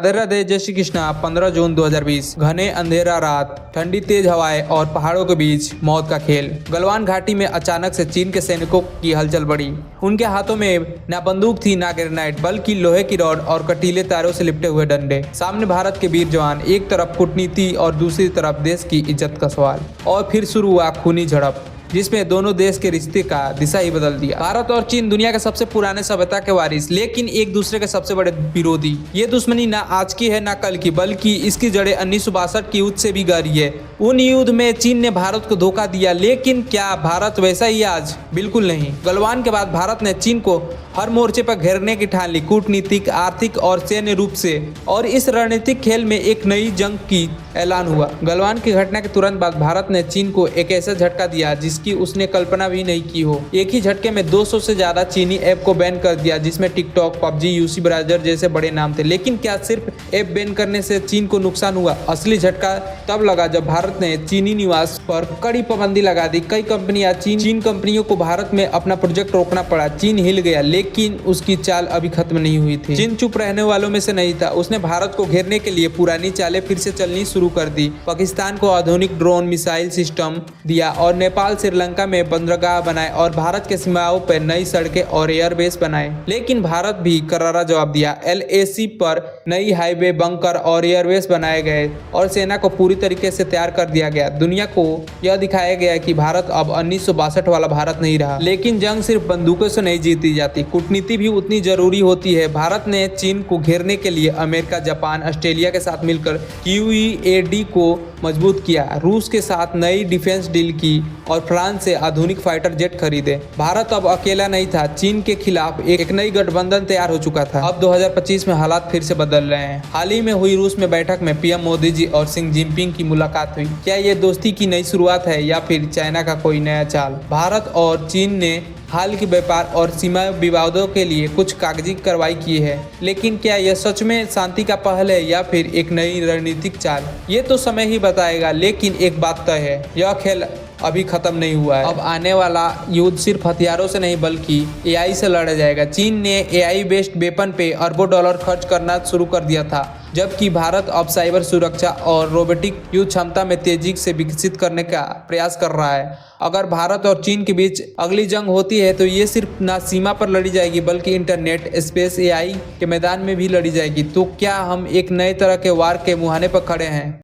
राधे राधे, जय श्री कृष्णा। 15 जून 2020। घने अंधेरा रात, ठंडी तेज हवाएं और पहाड़ों के बीच मौत का खेल। गलवान घाटी में अचानक से चीन के सैनिकों की हलचल बढ़ी। उनके हाथों में न बंदूक थी न ग्रेनाइट, बल्कि लोहे की रॉड और कटीले तारों से लिपटे हुए डंडे। सामने भारत के वीर जवान, एक तरफ कूटनीति और दूसरी तरफ देश की इज्जत का सवाल। और फिर शुरू हुआ खूनी झड़प, जिसमें दोनों देश के रिश्ते का दिशा ही बदल दिया। भारत और चीन दुनिया के सबसे पुराने सभ्यता के वारिस, लेकिन एक दूसरे के सबसे बड़े विरोधी। ये दुश्मनी ना आज की है ना कल की, बल्कि इसकी जड़ें 1962 की युद्ध से भी गहरी है। उन युद्ध में चीन ने भारत को धोखा दिया, लेकिन क्या भारत वैसा ही आज? बिल्कुल नहीं। गलवान के बाद भारत ने चीन को हर मोर्चे पर घेरने की ठान ली, कूटनीतिक, आर्थिक और सैन्य रूप से। और इस रणनीतिक खेल में एक नई जंग की ऐलान हुआ। गलवान की घटना के तुरंत बाद भारत ने चीन को एक ऐसा झटका दिया जिसकी उसने कल्पना भी नहीं की हो। एक ही झटके में 200 से ज्यादा चीनी ऐप को बैन कर दिया, जिसमें टिकटॉक, पबजी, यूसी ब्राउज़र जैसे बड़े नाम थे। लेकिन क्या सिर्फ ऐप बैन करने से चीन को नुकसान हुआ? असली झटका तब लगा जब भारत ने चीनी निवास पर कड़ी पाबंदी लगा दी। कई कंपनियां चीन कंपनियों को भारत में अपना प्रोजेक्ट रोकना पड़ा। चीन हिल गया, लेकिन उसकी चाल अभी खत्म नहीं हुई थी। चीन चुप रहने वालों में से नहीं था। उसने भारत को घेरने के लिए पुरानी चालें फिर से चलनी शुरू कर दी। पाकिस्तान को आधुनिक ड्रोन मिसाइल सिस्टम दिया और नेपाल, श्रीलंका में बंदरगाह बनाए और भारत के सीमाओं पर नई सड़कें और एयरबेस बनाए। लेकिन भारत भी करारा जवाब दिया। LAC पर नई हाईवे, बंकर और एयरबेस बनाए गए और सेना को पूरी तरीके से तैयार कर दिया गया। दुनिया को यह दिखाया गया कि भारत अब 1962 वाला भारत नहीं रहा। लेकिन जंग सिर्फ बंदूकों से नहीं जीती जाती, कूटनीति भी उतनी जरूरी होती है। भारत ने चीन को घेरने के लिए अमेरिका, जापान, ऑस्ट्रेलिया के साथ मिलकर QEAD को मजबूत किया, रूस के साथ नई डिफेंस डील की और फ्रांस से आधुनिक फाइटर जेट खरीदे। भारत अब अकेला नहीं था। चीन के खिलाफ एक नई गठबंधन तैयार हो चुका था। अब 2025 में हालात फिर से बदल रहे हैं। हाल ही में हुई रूस में बैठक में PM मोदी जी और शी जिनपिंग की मुलाकात हुई। क्या ये दोस्ती की नई शुरुआत है या फिर चाइना का कोई नया चाल? भारत और चीन ने हाल की व्यापार और सीमा विवादों के लिए कुछ कागजी कार्रवाई की है, लेकिन क्या यह सच में शांति का पहल है या फिर एक नई रणनीतिक चाल? ये तो समय ही बताएगा। लेकिन एक बात तय है, यह खेल अभी खत्म नहीं हुआ है। अब आने वाला युद्ध सिर्फ हथियारों से नहीं बल्कि AI से लड़ा जाएगा। चीन ने AI बेस्ड वेपन पे अरबों डॉलर खर्च करना शुरू कर दिया था, जबकि भारत अब साइबर सुरक्षा और रोबोटिक युद्ध क्षमता में तेजी से विकसित करने का प्रयास कर रहा है। अगर भारत और चीन के बीच अगली जंग होती है तो ये सिर्फ ना सीमा पर लड़ी जाएगी बल्कि इंटरनेट, स्पेस, AI के मैदान में भी लड़ी जाएगी। तो क्या हम एक नए तरह के वार के मुहाने पर खड़े हैं?